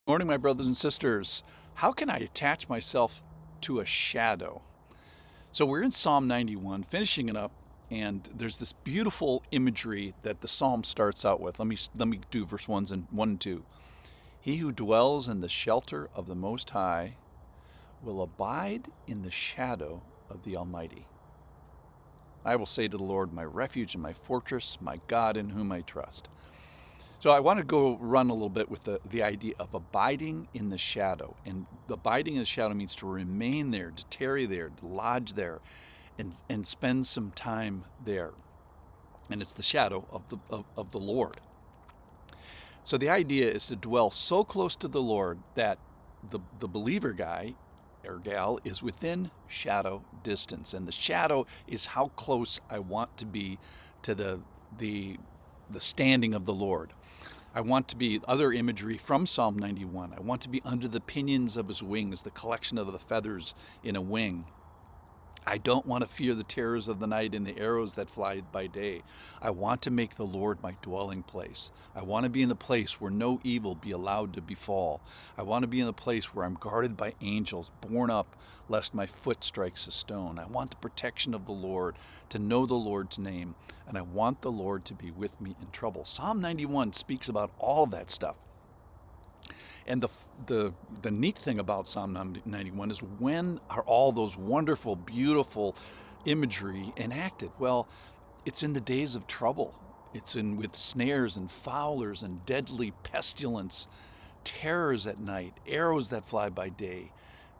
Morning, my brothers and sisters. How can I attach myself to a shadow? So we're in Psalm 91, finishing it up, and there's this beautiful imagery that the psalm starts out with. Let me do verse 1 and 2. He who dwells in the shelter of the Most High will abide in the shadow of the Almighty. I will say to the Lord, my refuge and my fortress, my God in whom I trust. So I want to go run a little bit with the idea of abiding in the shadow. And abiding in the shadow means to remain there, to tarry there, to lodge there, and spend some time there. And it's the shadow of the Lord. So the idea is to dwell so close to the Lord that the believer guy or gal is within shadow distance. And the shadow is how close I want to be to the standing of the Lord. I want to be, other imagery from Psalm 91, I want to be under the pinions of his wings, the collection of the feathers in a wing. I don't want to fear the terrors of the night and the arrows that fly by day. I want to make the Lord my dwelling place. I want to be in the place where no evil be allowed to befall. I want to be in the place where I'm guarded by angels, borne up lest my foot strikes a stone. I want the protection of the Lord, to know the Lord's name, and I want the Lord to be with me in trouble. Psalm 91 speaks about all of that stuff. And the neat thing about Psalm 91 is, when are all those wonderful, beautiful imagery enacted? Well, it's in the days of trouble. It's in with snares and fowlers and deadly pestilence, terrors at night, arrows that fly by day,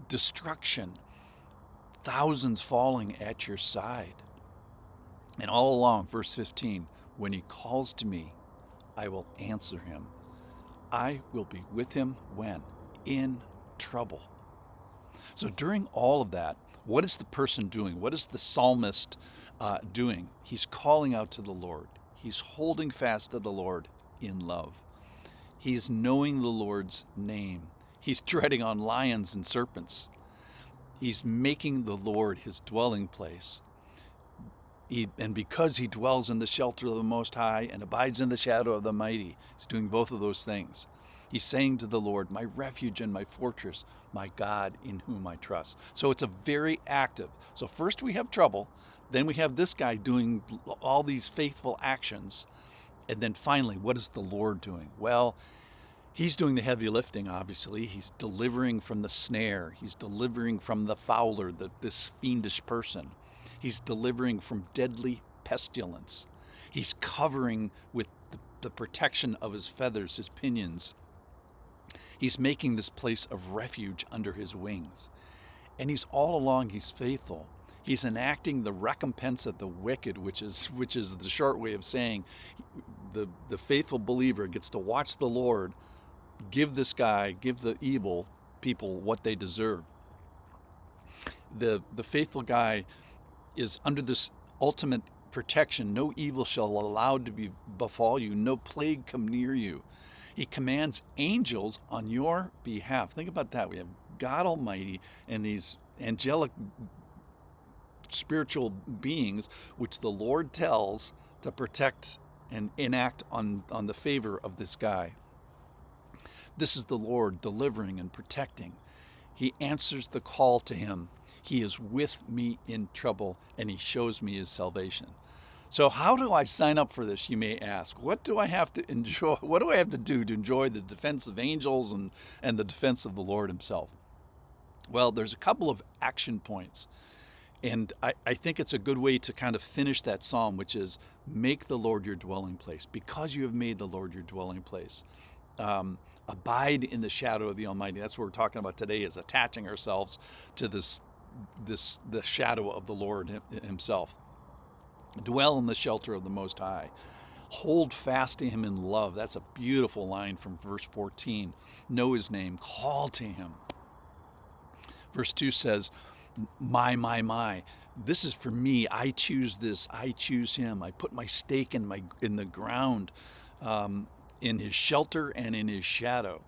destruction, thousands falling at your side. And all along, verse 15, when he calls to me, I will answer him. I will be with him when? In trouble. So during all of that, what is the person doing? What is the psalmist doing? He's calling out to the Lord. He's holding fast to the Lord in love. He's knowing the Lord's name. He's treading on lions and serpents. He's making the Lord his dwelling place. And because he dwells in the shelter of the Most High and abides in the shadow of the Mighty, he's doing both of those things. He's saying to the Lord, my refuge and my fortress, my God in whom I trust. So it's a very active. So first we have trouble, then we have this guy doing all these faithful actions, and then finally, what is the Lord doing? Well, he's doing the heavy lifting, obviously. He's delivering from the snare. He's delivering from the fowler, this fiendish person. He's delivering from deadly pestilence. He's covering with the protection of his feathers, his pinions. He's making this place of refuge under his wings. And he's all along, he's faithful. He's enacting the recompense of the wicked, which is the short way of saying the faithful believer gets to watch the Lord give the evil people what they deserve. The faithful guy is under this ultimate protection. No evil shall allowed to befall you, no plague come near you. He commands angels on your behalf. Think about that. We have God Almighty and these angelic spiritual beings which the Lord tells to protect and enact on the favor of this guy. This is the Lord delivering and protecting. He answers the call to him. He is with me in trouble, and he shows me his salvation. So how do I sign up for this, you may ask? What do I have to enjoy? What do I have to do to enjoy the defense of angels and the defense of the Lord himself? Well, there's a couple of action points. And I think it's a good way to kind of finish that psalm, which is make the Lord your dwelling place. Because you have made the Lord your dwelling place. Abide in the shadow of the Almighty. That's what we're talking about today, is attaching ourselves to the shadow of the Lord himself. Dwell in the shelter of the Most High. Hold fast to him in love. That's a beautiful line from verse 14. Know his name. Call to him. Verse 2 says, my. This is for me. I choose this. I choose him. I put my stake in the ground, in his shelter and in his shadow.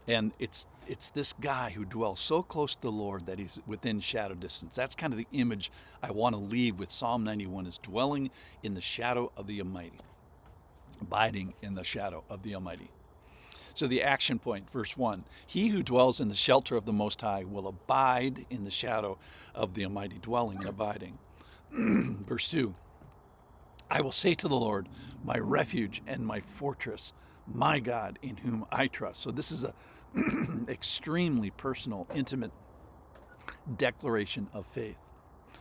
And it's this guy who dwells so close to the Lord that he's within shadow distance. That's kind of the image I want to leave with Psalm 91, is dwelling in the shadow of the Almighty, abiding in the shadow of the Almighty. So the action point, verse 1, he who dwells in the shelter of the Most High will abide in the shadow of the Almighty, dwelling and abiding. Verse 2, I will say to the Lord, my refuge and my fortress, my God in whom I trust. So this is a extremely personal, intimate declaration of faith.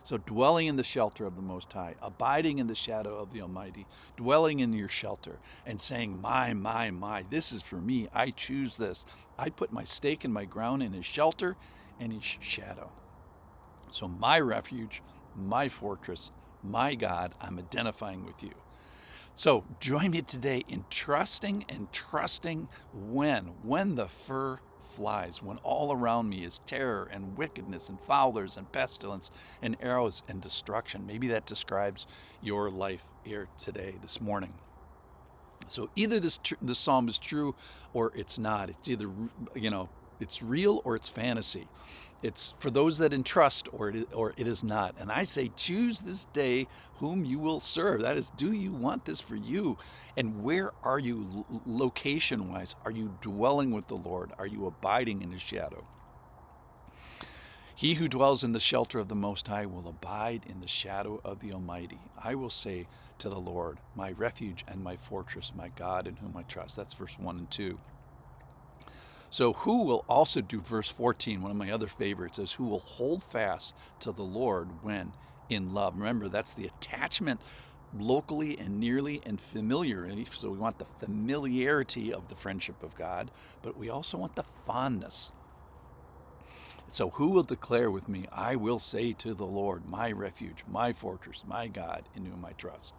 So dwelling in the shelter of the Most High, abiding in the shadow of the Almighty, dwelling in your shelter and saying, my, this is for me. I choose this. I put my stake and my ground in his shelter and his shadow. So my refuge, my fortress, my God, I'm identifying with you. So join me today in trusting when the fur flies, when all around me is terror and wickedness and fowlers and pestilence and arrows and destruction. Maybe that describes your life here today, this morning. So either this psalm is true or it's not. It's either, it's real or it's fantasy. It's for those that entrust or it is not. And I say, choose this day whom you will serve. That is, do you want this for you? And where are you location-wise? Are you dwelling with the Lord? Are you abiding in his shadow? He who dwells in the shelter of the Most High will abide in the shadow of the Almighty. I will say to the Lord, my refuge and my fortress, my God in whom I trust. That's verse 1 and 2. So who will also do verse 14, one of my other favorites, is who will hold fast to the Lord when in love. Remember, that's the attachment locally and nearly and familiarly. So we want the familiarity of the friendship of God, but we also want the fondness. So who will declare with me, I will say to the Lord, my refuge, my fortress, my God in whom I trust.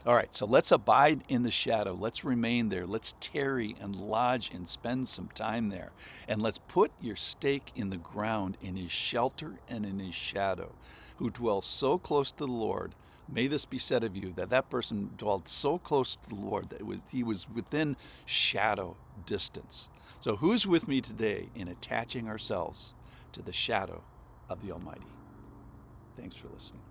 All right, so let's abide in the shadow. Let's remain there. Let's tarry and lodge and spend some time there. And let's put your stake in the ground in his shelter and in his shadow, who dwells so close to the Lord. May this be said of you, that that person dwelled so close to the Lord that he was within shadow distance. So who's with me today in attaching ourselves to the shadow of the Almighty? Thanks for listening.